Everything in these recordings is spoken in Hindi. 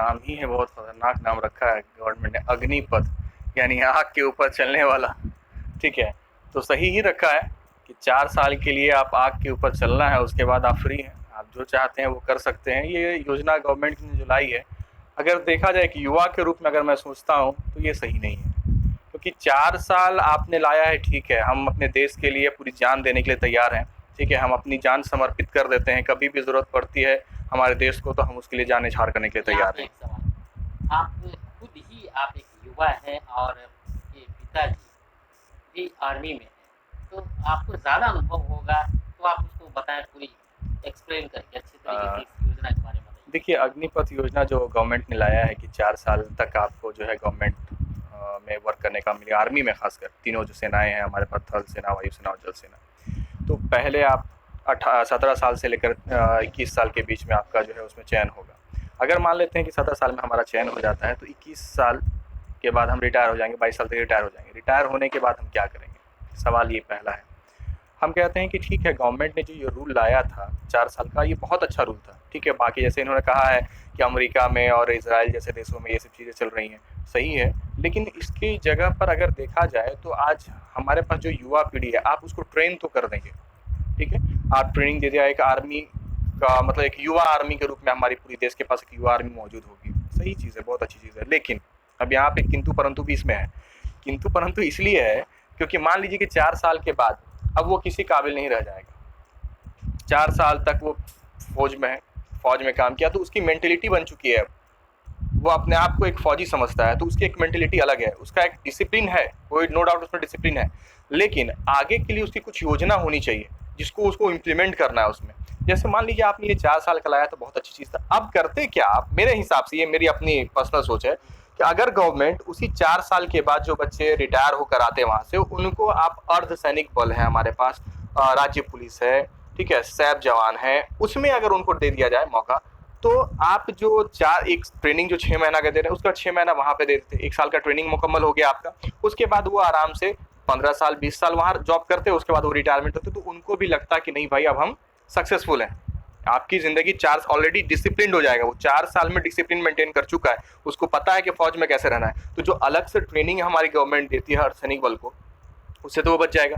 नाम ही है, बहुत खतरनाक नाम रखा है गवर्नमेंट ने, अग्निपथ, यानी आग के ऊपर चलने वाला। ठीक है, तो सही ही रखा है कि 4 साल के लिए आप आग के ऊपर चलना है, उसके बाद आप फ्री हैं, आप जो चाहते हैं वो कर सकते हैं। ये योजना गवर्नमेंट ने जो लाई है, अगर देखा जाए कि युवा के रूप में अगर मैं सोचता हूँ तो ये सही नहीं है, क्योंकि 4 साल आपने लाया है, ठीक है, हम अपने देश के लिए पूरी जान देने के लिए तैयार हैं, ठीक है, हम अपनी जान समर्पित कर देते हैं, कभी भी ज़रूरत पड़ती है हमारे देश को तो हम उसके लिए जान न्यौछावर करने के लिए यहाँ तैयार पे हैं। एक सवाल, आप खुद ही आप एक युवा हैं और आपके पिताजी भी आर्मी में हैं, तो आपको ज़्यादा अनुभव होगा, तो आप उसको बताएँ पूरी एक्सप्लेन करके अच्छे तरीके से अ, इस योजना के बारे में बताइए। देखिए, अग्निपथ योजना जो गवर्नमेंट ने लाया है कि 4 साल तक आपको जो है गवर्नमेंट में वर्क करने का मिलेगा, आर्मी में ख़ासकर, तीनों जो सेनाएँ हैं हमारे पास, थल सेना, वायु सेना और जल सेना। तो पहले आप 17 साल से लेकर 21 साल के बीच में आपका जो है उसमें चयन होगा। अगर मान लेते हैं कि 17 साल में हमारा चयन हो जाता है तो 21 साल के बाद हम रिटायर हो जाएंगे, 22 साल तक रिटायर हो जाएंगे। रिटायर होने के बाद हम क्या करेंगे, सवाल ये पहला है। हम कहते हैं कि ठीक है, गवर्नमेंट ने जो ये रूल लाया था 4 साल का, ये बहुत अच्छा रूल था, ठीक है। बाकी जैसे इन्होंने कहा है कि अमेरिका में और इजराइल जैसे देशों में ये सब चीज़ें चल रही हैं, सही है, लेकिन इसकी जगह पर अगर देखा जाए तो आज हमारे पास जो युवा पीढ़ी है, आप उसको ट्रेन तो कर देंगे, ठीक है, आप ट्रेनिंग दे दिया, एक आर्मी का मतलब एक युवा आर्मी के रूप में हमारी पूरी देश के पास एक युवा आर्मी मौजूद होगी, सही चीज़ है, बहुत अच्छी चीज़ है। लेकिन अब यहाँ पे किंतु परंतु भी इसमें है। किंतु परंतु इसलिए है क्योंकि मान लीजिए कि 4 साल के बाद अब वो किसी काबिल नहीं रह जाएगा। 4 साल तक वो फौज में है, फौज में काम किया, तो उसकी मेंटेलिटी बन चुकी है, वो अपने आप को एक फौजी समझता है, तो उसकी एक मेंटेलिटी अलग है, उसका एक डिसिप्लिन है, कोई नो डाउट उसमें डिसिप्लिन है। लेकिन आगे के लिए उसकी कुछ योजना होनी चाहिए जिसको उसको इम्प्लीमेंट करना है उसमें। जैसे मान लीजिए आपने ये 4 साल का लाया तो बहुत अच्छी चीज़ था। अब करते क्या आप, मेरे हिसाब से, ये मेरी अपनी पर्सनल सोच है कि अगर गवर्नमेंट उसी 4 साल के बाद जो बच्चे रिटायर होकर आते हैं वहाँ से, उनको आप अर्धसैनिक बल है हमारे पास, राज्य पुलिस है, ठीक है, सैप जवान है, उसमें अगर उनको दे दिया जाए मौका, तो आप जो एक ट्रेनिंग जो 6 महीना का दे रहे हैं, उसका 6 महीना वहाँ पे दे देते, 1 साल का ट्रेनिंग मुकम्मल हो गया आपका, उसके बाद वो आराम से 15 साल 20 साल वहाँ जॉब करते, उसके बाद वो रिटायरमेंट होते, तो उनको भी लगता कि नहीं भाई अब हम सक्सेसफुल हैं। आपकी ज़िंदगी 4 ऑलरेडी डिसिप्लिन हो जाएगा, वो 4 साल में डिसिप्लिन मेंटेन कर चुका है, उसको पता है कि फौज में कैसे रहना है। तो जो अलग से ट्रेनिंग हमारी गवर्नमेंट देती है अर्धसैनिक बल को, उससे तो वो बच जाएगा।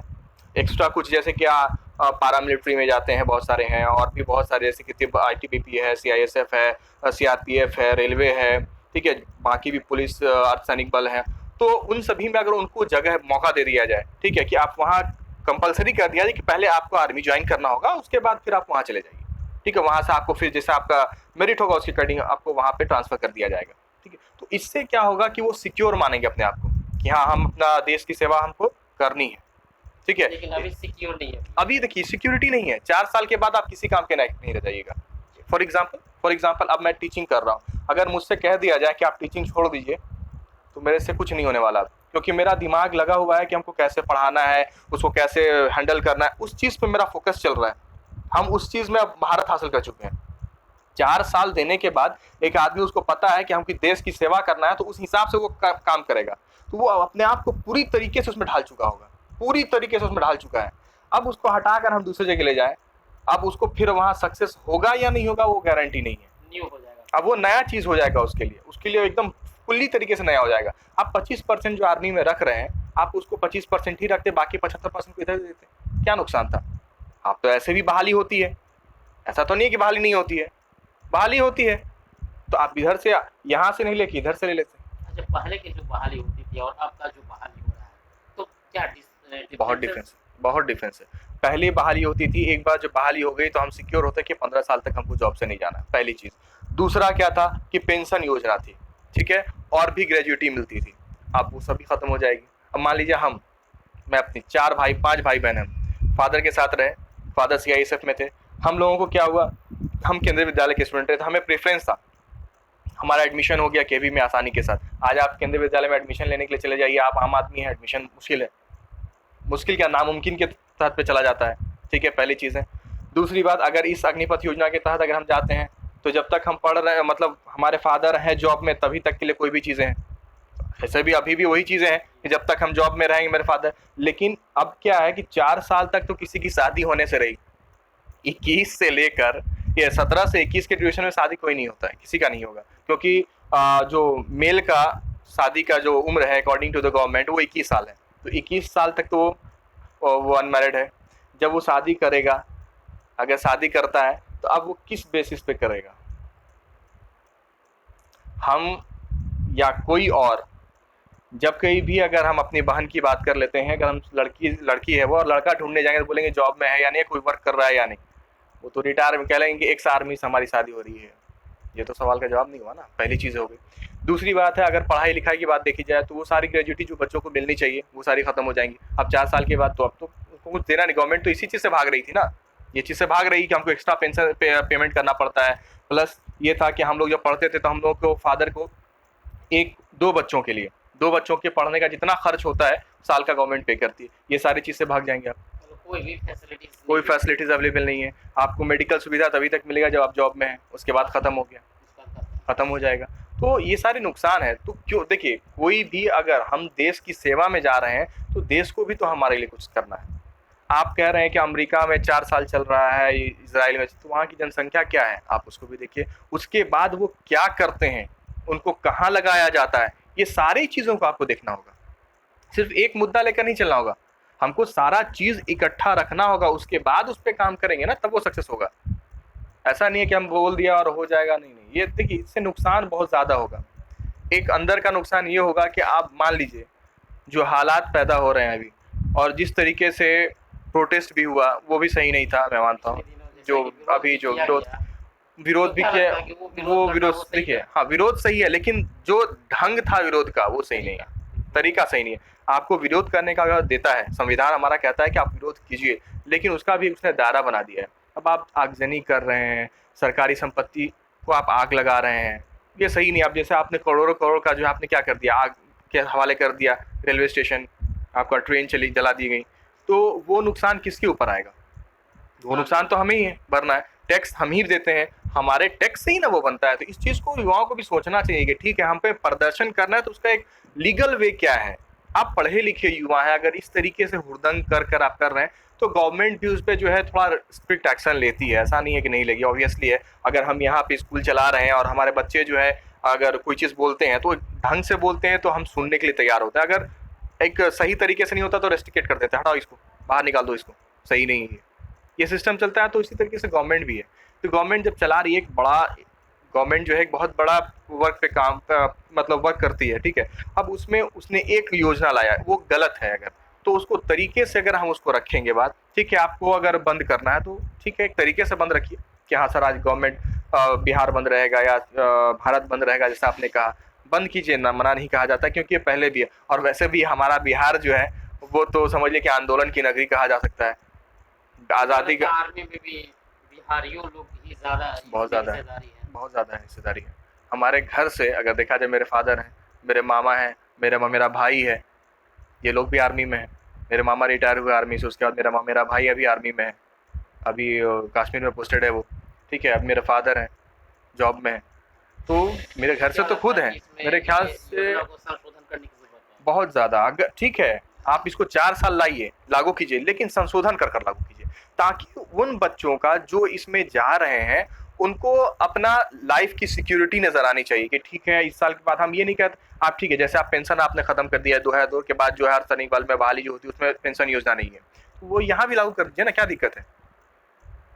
एक्स्ट्रा कुछ जैसे क्या पारामिलिट्री में जाते हैं, बहुत सारे हैं, और भी बहुत सारे, जैसे कि आईटीबीपी है, सीआईएसएफ है, सीआरपीएफ है, रेलवे है, ठीक है, बाकी भी पुलिस, अर्धसैनिक बल हैं, तो उन सभी में अगर उनको जगह मौका दे दिया जाए, ठीक है, कि आप वहाँ कंपलसरी कर दिया जाए कि पहले आपको आर्मी ज्वाइन करना होगा, उसके बाद फिर आप वहाँ चले जाइए, ठीक है, वहाँ से आपको फिर जैसे आपका मेरिट होगा उसके अकॉर्डिंग आपको वहाँ पे ट्रांसफर कर दिया जाएगा, ठीक है। तो इससे क्या होगा कि वो सिक्योर मानेंगे अपने आप को कि हाँ, हम अपना देश की सेवा हमको करनी है, ठीक है। लेकिन अभी सिक्योर नहीं है। अभी देखिए सिक्योरिटी नहीं है, 4 साल के बाद आप किसी काम के लायक नहीं रह जाइएगा। फॉर एग्जाम्पल अब मैं टीचिंग कर रहा हूँ, अगर मुझसे कह दिया जाए कि आप टीचिंग छोड़ दीजिए, तो मेरे से कुछ नहीं होने वाला, क्योंकि मेरा दिमाग लगा हुआ है कि हमको कैसे पढ़ाना है, उसको कैसे हैंडल करना है, उस चीज़ पे मेरा फोकस चल रहा है। हम उस चीज़ में अब महारत हासिल कर चुके हैं। 4 साल देने के बाद एक आदमी, उसको पता है कि हमको देश की सेवा करना है, तो उस हिसाब से वो काम करेगा, तो वो अपने आप को पूरी तरीके से उसमें ढाल चुका होगा, पूरी तरीके से उसमें ढाल चुका है। अब उसको हटाकर हम दूसरी जगह ले जाएं, अब उसको फिर वहाँ सक्सेस होगा या नहीं होगा वो गारंटी नहीं है। न्यू हो जाएगा। अब वो नया चीज़ हो जाएगा उसके लिए एकदम फुल्ली तरीके से नया हो जाएगा। आप 25% जो आर्मी में रख रहे हैं, आप उसको 25% ही रखते, बाकी 75% को इधर दे देते, क्या नुकसान था। आप तो ऐसे भी बहाली होती है, ऐसा तो नहीं है कि बहाली नहीं होती है, बहाली होती है, तो आप इधर से, यहाँ से नहीं लेके इधर से ले लेते। अच्छा, पहले की जो बहाली होती थी और अब का जो बहाली हो रहा है, तो क्या बहुत डिफरेंस है? डिफरेंस है, बहुत डिफरेंस है। पहले बहाली होती थी, एक बार जब बहाली हो गई तो हम सिक्योर होते कि 15 साल तक हमको जॉब से नहीं जाना, पहली चीज़। दूसरा क्या था कि पेंशन योजना थी, ठीक है, और भी ग्रेजुइटी मिलती थी, अब वो सभी खत्म हो जाएगी। अब मान लीजिए मैं अपनी 4 भाई 5 भाई बहन हैं, फादर के साथ रहे, फादर सीआईएसएफ में थे, हम लोगों को क्या हुआ, हम केंद्रीय विद्यालय के स्टूडेंट थे, हमें प्रेफरेंस था, हमारा एडमिशन हो गया केवी में आसानी के साथ। आज आप केंद्रीय विद्यालय में एडमिशन लेने के लिए चले जाइए, आप आम आदमी हैं, एडमिशन मुश्किल है, मुश्किल क्या, नामुमकिन के तहत पे चला जाता है, ठीक है, पहली चीज़ है। दूसरी बात, अगर इस अग्निपथ योजना के तहत अगर हम जाते हैं, तो जब तक हम पढ़ रहे हैं, मतलब हमारे फादर हैं जॉब में, तभी तक के लिए कोई भी चीज़ें हैं, ऐसे भी अभी भी वही चीज़ें हैं कि जब तक हम जॉब में रहेंगे मेरे फादर। लेकिन अब क्या है कि 4 साल तक तो किसी की शादी होने से रही, 21 से लेकर, ये 17 से 21 के ड्यूरेशन में शादी कोई नहीं होता है, किसी का नहीं होगा, क्योंकि जो मेल का शादी का जो उम्र है अकॉर्डिंग टू द गवर्नमेंट वो 21 साल है। तो 21 साल तक तो वो अनमैरिड है। जब वो शादी करेगा, अगर शादी करता है तो अब वो किस बेसिस पे करेगा? हम या कोई और, जब कहीं भी अगर हम अपनी बहन की बात कर लेते हैं, अगर हम लड़की है वो और लड़का ढूंढने जाएंगे तो बोलेंगे जॉब में है या नहीं, कोई वर्क कर रहा है या नहीं। वो तो रिटायर में कह लेंगे कि एक्स आर्मी से हमारी शादी हो रही है। ये तो सवाल का जवाब नहीं हुआ ना, पहली चीज़ हो गई। दूसरी बात है, अगर पढ़ाई लिखाई की बात देखी जाए तो वो सारी ग्रेजुएटी जो बच्चों को मिलनी चाहिए वो सारी खत्म हो जाएंगी। अब 4 साल के बाद तो अब तो उनको कुछ देना नहीं। गवर्नमेंट तो इसी चीज़ से भाग रही थी ना, ये चीज़ से भाग रही कि हमको एक्स्ट्रा पेंशन पेमेंट करना पड़ता है। प्लस ये था कि हम लोग जब पढ़ते थे तो हम लोग को फादर को एक दो बच्चों के लिए, दो बच्चों के पढ़ने का जितना खर्च होता है साल का गवर्नमेंट पे करती है। ये सारी चीज़ से भाग जाएंगे आप। मतलब कोई भी फैसिलिटीज कोई फैसिलिटीज़ अवेलेबल नहीं है। आपको मेडिकल सुविधा तभी तक मिलेगा जब आप जॉब में हैं, उसके बाद ख़त्म हो गया, ख़त्म हो जाएगा। तो ये सारे नुकसान है। तो क्यों, देखिए कोई भी अगर हम देश की सेवा में जा रहे हैं तो देश को भी तो हमारे लिए कुछ करना है। आप कह रहे हैं कि अमेरिका में 4 साल चल रहा है, इज़राइल में, तो वहाँ की जनसंख्या क्या है आप उसको भी देखिए। उसके बाद वो क्या करते हैं, उनको कहाँ लगाया जाता है, ये सारी चीज़ों को आपको देखना होगा। सिर्फ एक मुद्दा लेकर नहीं चलना होगा, हमको सारा चीज़ इकट्ठा रखना होगा, उसके बाद उस पर काम करेंगे ना, तब वो सक्सेस होगा। ऐसा नहीं है कि हम बोल दिया और हो जाएगा, नहीं नहीं। ये देखिए इससे नुकसान बहुत ज़्यादा होगा। एक अंदर का नुकसान ये होगा कि आप मान लीजिए जो हालात पैदा हो रहे हैं अभी, और जिस तरीके से प्रोटेस्ट भी हुआ वो भी सही नहीं था, मैं मानता हूँ। जो अभी जो विरोध भी किया, वो विरोध देखिए, हाँ विरोध सही है, लेकिन जो ढंग था विरोध का वो सही नहीं है, तरीका सही नहीं है। आपको विरोध करने का अगर देता है, संविधान हमारा कहता है कि आप विरोध कीजिए, लेकिन उसका भी उसने दायरा बना दिया है। अब आप आगजनी कर रहे हैं, सरकारी संपत्ति को आप आग लगा रहे हैं, ये सही नहीं। अब जैसे आपने करोड़ों करोड़ का जो आपने क्या कर दिया, आग के हवाले कर दिया, रेलवे स्टेशन, आपका ट्रेन चली जला दी गई, तो वो नुकसान किसके ऊपर आएगा? वो नुकसान तो हमें ही है, भरना है, टैक्स हम ही देते हैं, हमारे टैक्स से ही ना वो बनता है। तो इस चीज़ को युवाओं को भी सोचना चाहिए कि ठीक है, हम पे प्रदर्शन करना है तो उसका एक लीगल वे क्या है। आप पढ़े लिखे युवा हैं, अगर इस तरीके से हुड़दंग कर कर आप कर रहे हैं तो गवर्नमेंट भी उस पर जो है थोड़ा स्ट्रिक्ट एक्शन लेती है, ऐसा नहीं है कि नहीं लेगी, ऑब्वियसली है। अगर हम यहाँ पे स्कूल चला रहे हैं और हमारे बच्चे जो है अगर कोई चीज़ बोलते हैं तो ढंग से बोलते हैं तो हम सुनने के लिए तैयार होते हैं। अगर एक सही तरीके से नहीं होता तो रेस्ट्रिकेट कर देते हैं, हटाओ इसको, बाहर निकाल दो इसको, सही नहीं है। ये सिस्टम चलता है। तो इसी तरीके से गवर्नमेंट भी है। तो गवर्नमेंट जब चला रही है, एक बड़ा गवर्नमेंट जो है एक बहुत बड़ा वर्क पे काम मतलब वर्क करती है, ठीक है। अब उसमें उसने एक योजना लाया, वो गलत है अगर, तो उसको तरीके से अगर हम उसको रखेंगे बात, ठीक है, आपको अगर बंद करना है तो ठीक है, एक तरीके से बंद रखिए कि हाँ सर आज गवर्नमेंट बिहार बंद रहेगा या भारत बंद रहेगा, जैसा आपने कहा, बंद कीजिए ना, मना नहीं कहा जाता, क्योंकि ये पहले भी है। और वैसे भी हमारा बिहार जो है वो तो समझ लीजिए कि आंदोलन की नगरी कहा जा सकता है। आज़ादी का आर्मी में भी बिहारियों लोग ही ज़्यादा बहुत ज़्यादा है, हिस्सेदारी है। बहुत ज़्यादा है हिस्सेदारी है। हमारे घर से अगर देखा जाए, मेरे फादर हैं, मेरे मामा हैं, मेरा भाई है, ये लोग भी आर्मी में हैं। मेरे मामा रिटायर हुए आर्मी से, उसके बाद मेरा भाई अभी आर्मी में है, अभी कश्मीर में पोस्टेड है वो, ठीक है। अब मेरे फादर हैं, जॉब में हैं। तो मेरे घर से तो खुद हैं, मेरे ख्याल से संशोधन करने की जरूरत है बहुत ज़्यादा। अगर ठीक है आप इसको 4 साल लाइए, लागू कीजिए, लेकिन संशोधन कर कर लागू कीजिए, ताकि उन बच्चों का जो इसमें जा रहे हैं उनको अपना लाइफ की सिक्योरिटी नज़र आनी चाहिए कि ठीक है इस साल के बाद हम ये नहीं कहते। आप ठीक है, जैसे आप पेंशन आपने ख़त्म कर दिया है 2002 के बाद, जो है हर सैनिक बल में बहाली जो होती है उसमें पेंशन योजना नहीं है, तो वो यहाँ भी लागू कर दीजिए ना, क्या दिक्कत है?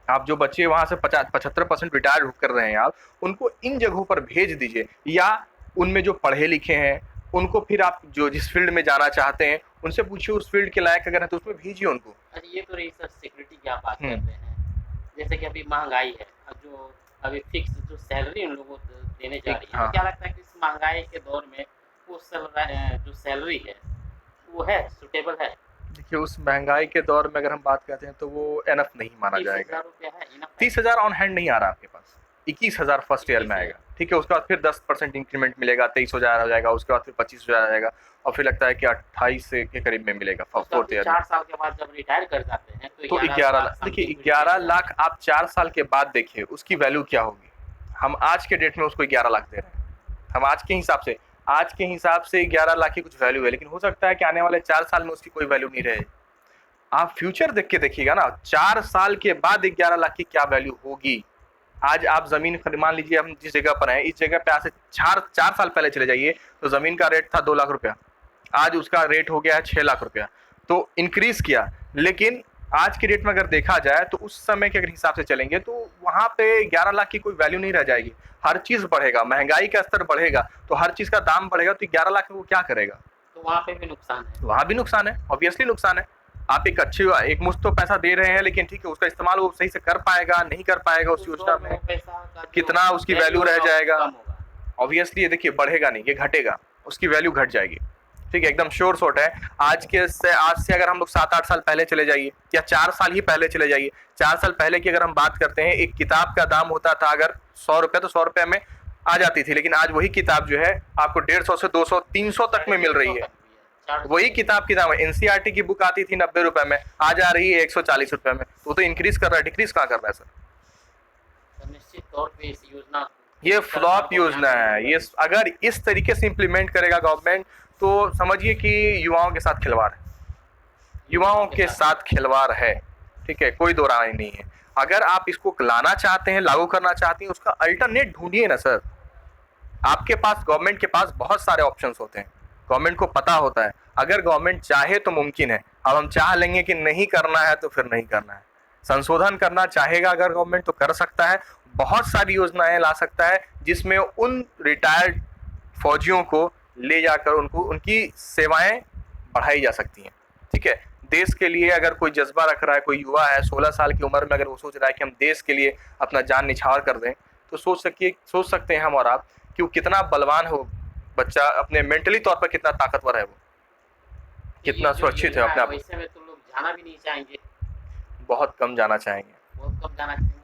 आप जो बच्चे वहाँ से 75% रिटायर कर रहे हैं, आप उनको इन जगहों पर भेज दीजिए, या उनमें जो पढ़े लिखे हैं उनको फिर आप जो जिस फील्ड में जाना चाहते हैं उनसे पूछिए, उस फील्ड के लायक अगर है तो उसमें भेजिए उनको। अच्छा, ये तो रही सर सिक्योरिटी की आप बात कर हम्म। रहे हैं। जैसे कि अभी महंगाई है, अब जो अभी फिक्स जो सैलरी उन लोगों को देने जा रही है, हाँ तो क्या लगता है कि इस महंगाई के दौर में वो जो सैलरी है वो है सुटेबल है? देखिए उस महंगाई के दौर में अगर हम बात करते हैं तो वो एनफ नहीं माना 30,000 जाएगा। रुपया है इनफ है? 30,000 ऑन हैंड नहीं आ रहा आपके पास, 21,000 फर्स्ट ईयर में आएगा, ठीक है। उसके बाद फिर 10% इंक्रीमेंट मिलेगा, 23,000 हो जाएगा, उसके बाद फिर 25,000 आ जाएगा, और फिर लगता है कि 28 के करीब में मिलेगा तो फोर्थ अभी ईयर में। 4 साल के बाद जब रिटायर कर जाते हैं तो तो 11 लाख, देखिए 11 लाख आप 4 साल के बाद देखिए उसकी वैल्यू क्या होगी। हम आज के डेट में उसको 11 लाख दे रहे हैं, हम आज के हिसाब से 11 लाख की कुछ वैल्यू है, लेकिन हो सकता है कि आने वाले 4 साल में उसकी कोई वैल्यू नहीं रहे। आप फ्यूचर देख के देखिएगा ना, 4 साल के बाद 11 लाख की क्या वैल्यू होगी, आज आप ज़मीन मान लीजिए हम जिस जगह पर हैं, इस जगह पे आज से 4 साल पहले चले जाइए तो ज़मीन का रेट था 2 लाख रुपया, आज उसका रेट हो गया है 6 लाख रुपया। तो इंक्रीज़ किया, लेकिन आज की डेट में अगर देखा जाए तो उस समय के अगर हिसाब से चलेंगे तो वहाँ पे 11 लाख की कोई वैल्यू नहीं रह जाएगी। हर चीज़ बढ़ेगा, महंगाई का स्तर बढ़ेगा, तो हर चीज़ का दाम बढ़ेगा, तो 11 लाख में वो क्या करेगा? तो वहाँ पे भी नुकसान है। वहाँ भी नुकसान है, ऑब्वियसली नुकसान है। आप एक मुश्त तो पैसा दे रहे हैं, लेकिन ठीक है, उसका इस्तेमाल वो सही से कर पाएगा, नहीं कर पाएगा, उस योजना में कितना उसकी वैल्यू रह जाएगा। ऑब्वियसली ये देखिए बढ़ेगा नहीं, ये घटेगा, उसकी वैल्यू घट जाएगी। ठीक है, एकदम श्योर शॉट है। आज से अगर हम लोग 7-8 साल पहले चले जाइए या 4 साल ही पहले चले जाइए, 4 साल पहले की अगर हम बात करते हैं, एक किताब का दाम होता था अगर 100 रुपये, तो 100 रुपये में आ जाती थी, लेकिन आज वही किताब जो है आपको 150 से 200 300 तक में मिल रही है। वही किताब की दाम है, एनसीईआरटी की बुक आती थी 90 रुपए में, आज आ रही है 140 रुपए में। तो इंक्रीज कर रहा है, डिक्रीज कहाँ कर रहा है सर? तो निश्चित तौर पे इस योजना ये फ्लॉप योजना है। ये अगर इस तरीके से इम्प्लीमेंट करेगा गवर्नमेंट तो समझिए कि युवाओं के साथ खिलवाड़ है, युवाओं के साथ खिलवाड़ है। ठीक है, कोई दो राय नहीं है। अगर आप इसको लाना चाहते हैं, लागू करना चाहते हैं, उसका अल्टरनेट ढूंढिए ना सर। आपके पास, गवर्नमेंट के पास बहुत सारे ऑप्शंस होते हैं, गवर्नमेंट को पता होता है। अगर गवर्नमेंट चाहे तो मुमकिन है। अब हम चाह लेंगे कि नहीं करना है तो फिर नहीं करना है। संशोधन करना चाहेगा अगर गवर्नमेंट तो कर सकता है, बहुत सारी योजनाएं ला सकता है जिसमें उन रिटायर्ड फौजियों को ले जाकर उनको उनकी सेवाएं बढ़ाई जा सकती हैं। ठीक है, देश के लिए अगर कोई जज्बा रख रहा है, कोई युवा है 16 साल की उम्र में, अगर वो सोच रहा है कि हम देश के लिए अपना जान निछावर कर दें, तो सोच सकते हैं हम और आप कि वो कितना बलवान हो बच्चा, अपने मेंटली तौर पर कितना ताकतवर है, वो कितना सुरक्षित है अपने आप। वैसे में तो लोग जाना भी नहीं चाहेंगे, बहुत कम जाना चाहेंगे, बहुत कम जाना चाहेंगे।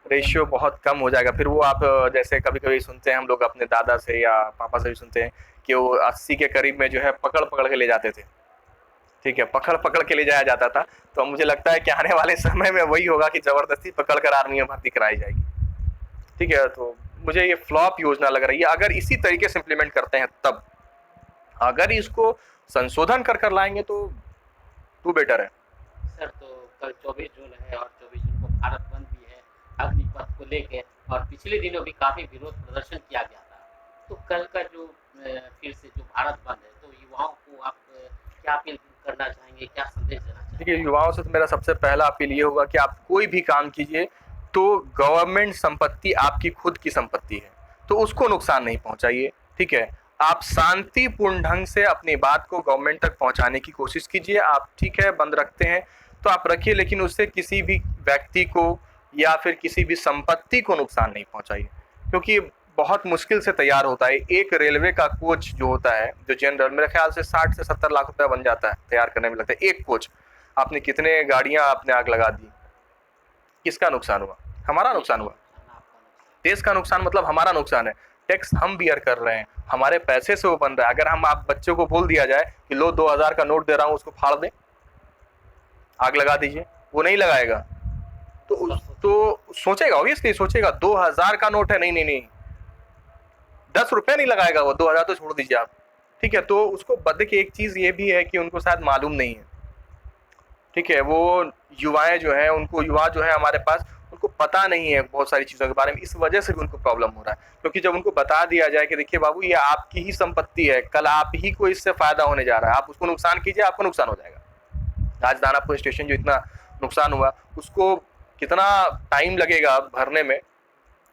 रेशियो बहुत कम हो जाएगा। फिर वो आप जैसे कभी कभी सुनते हैं हम लोग अपने दादा से या पापा से भी सुनते हैं कि वो 80 के करीब में जो है पकड़ पकड़ के ले जाते थे। ठीक है, पकड़ पकड़ के ले जाया जाता था। तो मुझे लगता है कि आने वाले समय में वही होगा कि जबरदस्ती पकड़ कर आर्मी में भर्ती कराई जाएगी। ठीक है, तो मुझे ये फ्लॉप योजना लग रही है। अगर इसी तरीके से इम्प्लीमेंट करते हैं तब, अगर इसको संशोधन कर लाएंगे तो बेटर है सर। तो कल 24 जून है और 24 जून को भारत बंद भी है अग्निपथ को लेकर, और पिछले दिनों भी काफ़ी विरोध प्रदर्शन किया गया था। तो कल का जो फिर से जो भारत बंद है, तो युवाओं को आप क्या अपील करना चाहेंगे, क्या संदेश देना चाहेंगे? देखिए, युवाओं से तो मेरा सबसे पहला अपील ये होगा कि आप कोई भी काम कीजिए तो गवर्नमेंट संपत्ति आपकी खुद की संपत्ति है, तो उसको नुकसान नहीं पहुंचाइए। ठीक है, आप शांतिपूर्ण ढंग से अपनी बात को गवर्नमेंट तक पहुंचाने की कोशिश कीजिए। आप ठीक है बंद रखते हैं तो आप रखिए, लेकिन उससे किसी भी व्यक्ति को या फिर किसी भी संपत्ति को नुकसान नहीं पहुंचाइए, क्योंकि बहुत मुश्किल से तैयार होता है। एक रेलवे का कोच जो होता है, जो जनरल, मेरे ख्याल से 60 से 70 लाख रुपया बन जाता है, तैयार करने में लगता है एक कोच। आपने कितने गाड़ियां आपने आग लगा दी, किसका नुकसान हुआ? हमारा नुकसान हुआ। देश का नुकसान मतलब हमारा नुकसान है। टैक्स हम बियर कर रहे हैं, हमारे पैसे से वो बन रहा है। अगर हम आप बच्चों को बोल दिया जाए कि लो 2000 का नोट दे रहा हूँ, उसको फाड़ दें, आग लगा दीजिए, वो नहीं लगाएगा। तो सोचेगा, ऑब्वियसली सोचेगा 2000 का नोट है, नहीं नहीं नहीं, 10 रुपये नहीं लगाएगा वो, 2000 तो छोड़ दीजिए आप। ठीक है, तो उसको बदले की एक चीज़ ये भी है कि उनको शायद मालूम नहीं है। ठीक है, वो युवाएं जो हैं, युवा जो है हमारे पास, उनको पता नहीं है बहुत सारी चीज़ों के बारे में। इस वजह से भी उनको प्रॉब्लम हो रहा है, क्योंकि जब उनको बता दिया जाए कि देखिए बाबू, ये आपकी ही संपत्ति है, कल आप ही को इससे फ़ायदा होने जा रहा है, आप उसको नुकसान कीजिए, आपको नुकसान हो जाएगा। आज दानापुर स्टेशन जो इतना नुकसान हुआ, उसको कितना टाइम लगेगा भरने में।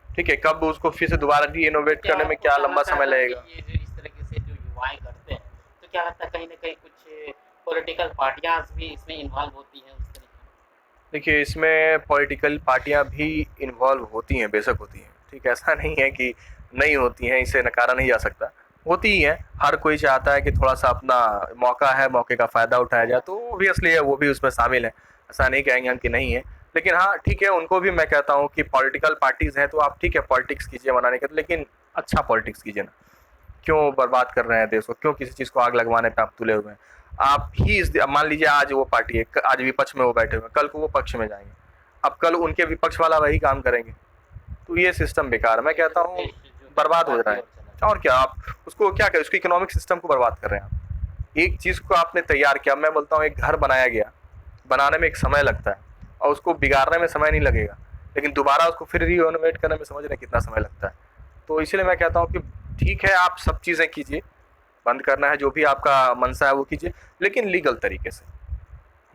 ठीक है, कब उसको फिर से दोबारा रीइनोवेट करने में क्या लंबा समय लगेगा। ये जो इस तरीके से जो युवाएं करते हैं, तो क्या लगता है कहीं ना कहीं कुछ पॉलिटिकल पार्टियां भी इसमें इन्वॉल्व होती हैं उस तरीके? देखिए, इसमें पॉलिटिकल पार्टियां भी इन्वॉल्व होती हैं, बेशक होती हैं। ठीक है, ऐसा नहीं है कि नहीं होती हैं, इसे नकारा नहीं जा सकता, होती ही हैं। हर कोई चाहता है कि थोड़ा सा अपना मौका है, मौके का फ़ायदा उठाया जाए, तो ऑब्वियसली वो भी उसमें शामिल है। ऐसा नहीं कहेंगे हम कि नहीं है, लेकिन हाँ ठीक है, उनको भी मैं कहता हूँ कि पॉलिटिकल पार्टीज़ हैं तो आप ठीक है पॉलिटिक्स कीजिए बनाने के, लेकिन अच्छा पॉलिटिक्स कीजिए ना। क्यों बर्बाद कर रहे हैं देश को, क्यों किसी चीज़ को आग लगवाने पे आप तुले हुए हैं? आप ही मान लीजिए आज वो पार्टी है, आज विपक्ष में वो बैठे हुए हैं, कल को वो पक्ष में जाएंगे, अब कल उनके विपक्ष वाला वही काम करेंगे, तो ये सिस्टम बेकार है। मैं कहता हूँ बर्बाद हो रहा है। और क्या, आप उसको क्या करें, उसके इकोनॉमिक सिस्टम को बर्बाद कर रहे हैं आप। एक चीज़ को आपने तैयार किया, मैं बोलता हूँ एक घर बनाया गया, बनाने में एक समय लगता है और उसको बिगाड़ने में समय नहीं लगेगा। लेकिन दोबारा उसको फिर रिनोवेट करने में समझ रहे हैं कितना समय लगता है। तो इसलिए मैं कहता हूँ कि ठीक है, आप सब चीज़ें कीजिए, बंद करना है जो भी आपका मनसा है वो कीजिए, लेकिन लीगल तरीके से।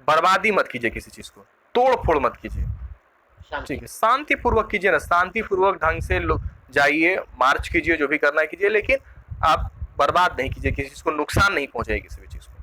बर्बादी मत कीजिए किसी चीज़ को, तोड़-फोड़ मत कीजिए। शांति ठीक है, शांतिपूर्वक कीजिए ना, शांतिपूर्वक ढंग से जाइए, मार्च कीजिए, जो भी करना है कीजिए, लेकिन आप बर्बाद नहीं कीजिए, किसी चीज़ को नुकसान नहीं पहुँचाइए किसी भी चीज़ को।